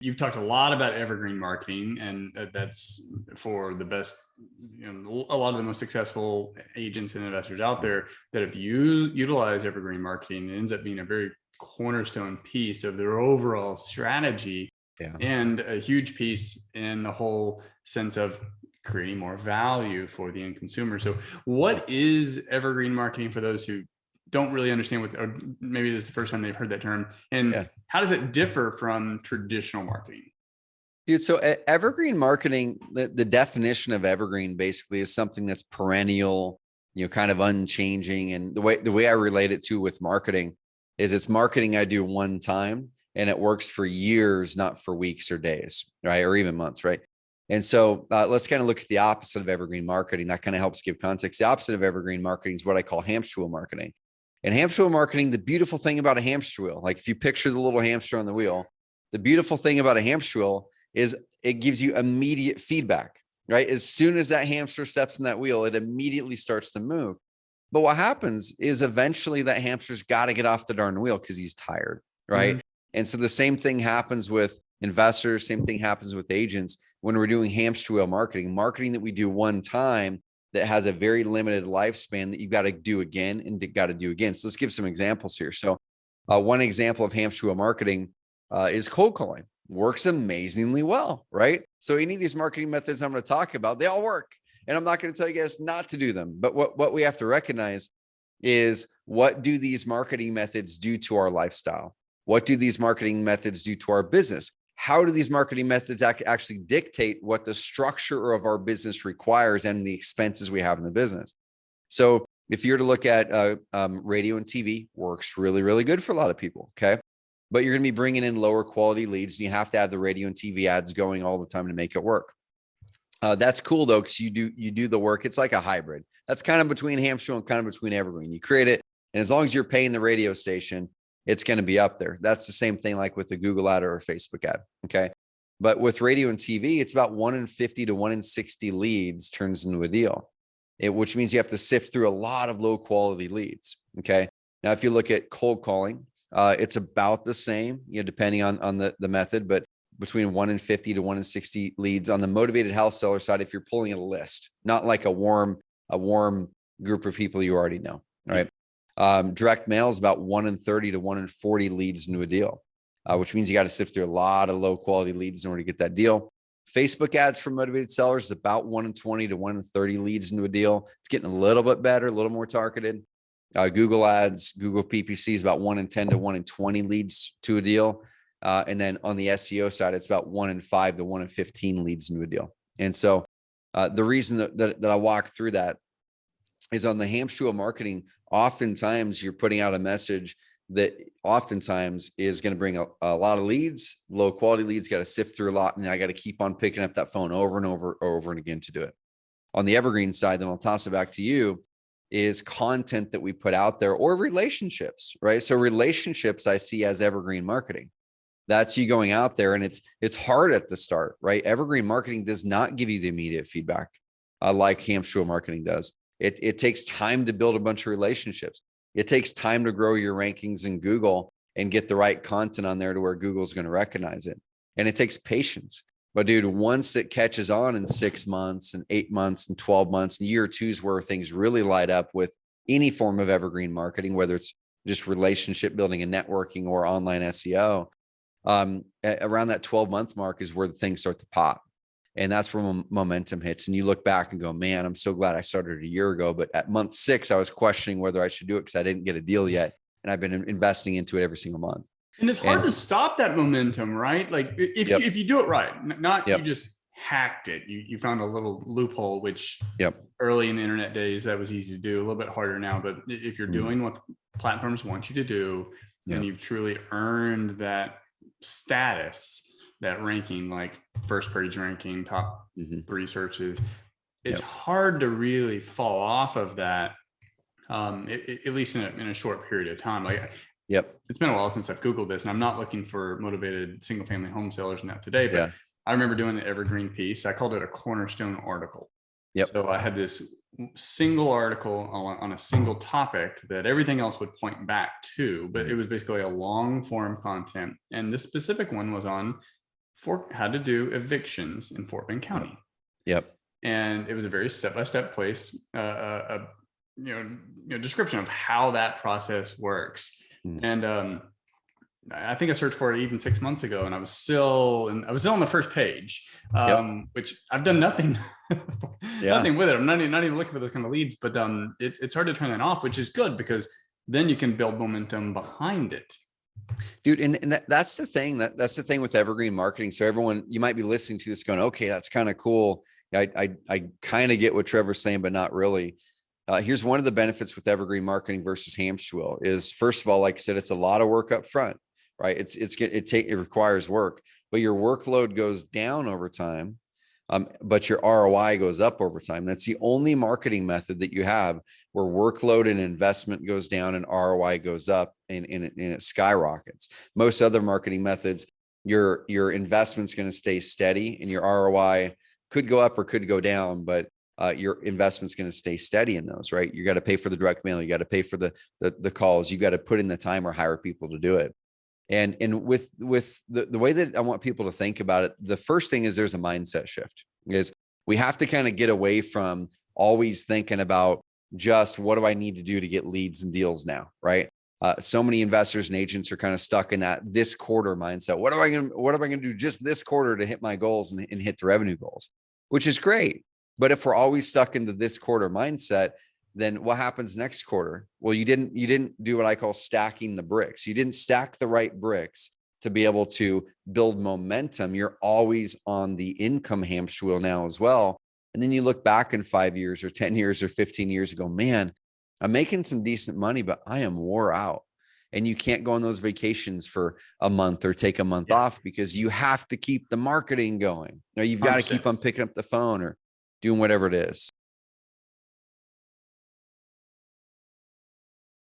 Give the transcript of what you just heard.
You've talked a lot about evergreen marketing, and that's for the best, a lot of the most successful agents and investors out there that if you utilize evergreen marketing, it ends up being a very cornerstone piece of their overall strategy. Yeah. And a huge piece in the whole sense of creating more value for the end consumer. So what is evergreen marketing for those who don't really understand what, or maybe this is the first time they've heard that term, and how does it differ from traditional marketing? Dude, so evergreen marketing, the definition of evergreen basically is something that's perennial, kind of unchanging. And the way I relate it to with marketing is it's marketing I do one time and it works for years, not for weeks or days, right? Or even months, right? And so let's kind of look at the opposite of evergreen marketing. That kind of helps give context. The opposite of evergreen marketing is what I call hamster wheel marketing. And hamster wheel marketing, the beautiful thing about a hamster wheel, like if you picture the little hamster on the wheel, the beautiful thing about a hamster wheel is it gives you immediate feedback, right? As soon as that hamster steps in that wheel, it immediately starts to move. But what happens is eventually that hamster's got to get off the darn wheel because he's tired, right? Mm-hmm. And so the same thing happens with investors, same thing happens with agents when we're doing hamster wheel marketing that we do one time that has a very limited lifespan that you've got to do again and got to do again. So let's give some examples here. So one example of hamster wheel marketing is cold calling. Works amazingly well, right? So any of these marketing methods I'm going to talk about, they all work. And I'm not going to tell you guys not to do them. But what we have to recognize is, what do these marketing methods do to our lifestyle? What do these marketing methods do to our business? How do these marketing methods actually dictate what the structure of our business requires and the expenses we have in the business? So if you're to look at radio and TV, works really, really good for a lot of people, okay? But you're going to be bringing in lower quality leads, and you have to have the radio and TV ads going all the time to make it work. That's cool though, because you do the work. It's like a hybrid. That's kind of between hamster and kind of between evergreen. You create it, and as long as you're paying the radio station, it's going to be up there. That's the same thing like with a Google ad or a Facebook ad. Okay. But with radio and TV, it's about 1 in 50 to 1 in 60 leads turns into a deal, which means you have to sift through a lot of low quality leads. Okay. Now, if you look at cold calling, it's about the same, depending on the method, but between 1 in 50 to 1 in 60 leads on the motivated house seller side, if you're pulling a list, not like a warm group of people you already know, right? Direct mail is about 1 in 30 to 1 in 40 leads into a deal, which means you got to sift through a lot of low quality leads in order to get that deal. Facebook ads for motivated sellers is about 1 in 20 to 1 in 30 leads into a deal. It's getting a little bit better, a little more targeted. Google ads, Google PPC is about 1 in 10 to 1 in 20 leads to a deal. And then on the SEO side, it's about 1 in 5 to 1 in 15 leads into a deal. And so the reason that I walk through that is on the hamster wheel marketing, oftentimes you're putting out a message that oftentimes is going to bring a lot of leads, low quality leads, got to sift through a lot. And I got to keep on picking up that phone over and over and again to do it. On the evergreen side, then I'll toss it back to you, is content that we put out there, or relationships, right? So relationships I see as evergreen marketing. That's you going out there, and it's hard at the start, right? Evergreen marketing does not give you the immediate feedback like hamster wheel marketing does. It takes time to build a bunch of relationships. It takes time to grow your rankings in Google and get the right content on there to where Google's going to recognize it. And it takes patience. But dude, once it catches on in 6 months and 8 months and 12 months, and year two is where things really light up with any form of evergreen marketing, whether it's just relationship building and networking or online SEO. Around that 12-month mark is where the things start to pop. And that's where momentum hits. And you look back and go, man, I'm so glad I started a year ago. But at month 6, I was questioning whether I should do it because I didn't get a deal yet. And I've been investing into it every single month. And it's hard to stop that momentum, right? Like if you do it right, not you just hacked it. You found a little loophole, which early in the internet days, that was easy to do, a little bit harder now. But if you're doing what platforms want you to do, and you've truly earned that status, that ranking, like first page ranking, top 3 searches, it's hard to really fall off of that, at least in a short period of time. Like, it's been a while since I've Googled this, and I'm not looking for motivated single family home sellers now today, but I remember doing the evergreen piece. I called it a cornerstone article. So I had this single article on a single topic that everything else would point back to, but it was basically a long form content. And this specific one was on how to do evictions in Fort Bend County. Yep. And it was a very step-by-step place, description of how that process works. And I think I searched for it even 6 months ago, and I was still on the first page, which I've done nothing, nothing with it. I'm not even looking for those kind of leads, but it's hard to turn that off, which is good because then you can build momentum behind it. Dude, and that's the thing that's the thing with Evergreen Marketing. So everyone, you might be listening to this going, okay, that's kind of cool. I kind of get what Trevor's saying, but not really. Here's one of the benefits with Evergreen Marketing versus hamster wheel is, first of all, like I said, it's a lot of work up front, right? It requires work, but your workload goes down over time. But your ROI goes up over time. That's the only marketing method that you have where workload and investment goes down and ROI goes up and it skyrockets. Most other marketing methods, your investment's going to stay steady and your ROI could go up or could go down, but your investment's going to stay steady in those, right? You got to pay for the direct mail. You got to pay for the calls. You got to put in the time or hire people to do it. And with the way that I want people to think about it, the first thing is there's a mindset shift. Is we have to kind of get away from always thinking about just what do I need to do to get leads and deals now, right? So many investors and agents are kind of stuck in that this quarter mindset. What am I going to do just this quarter to hit my goals and hit the revenue goals, which is great. But if we're always stuck into this quarter mindset, then what happens next quarter? Well, you didn't do what I call stacking the bricks. You didn't stack the right bricks to be able to build momentum. You're always on the income hamster wheel now as well. And then you look back in 5 years or 10 years or 15 years ago, man, I'm making some decent money, but I am wore out. And you can't go on those vacations for a month or take a month off because you have to keep the marketing going. Or you've got to keep on picking up the phone or doing whatever it is.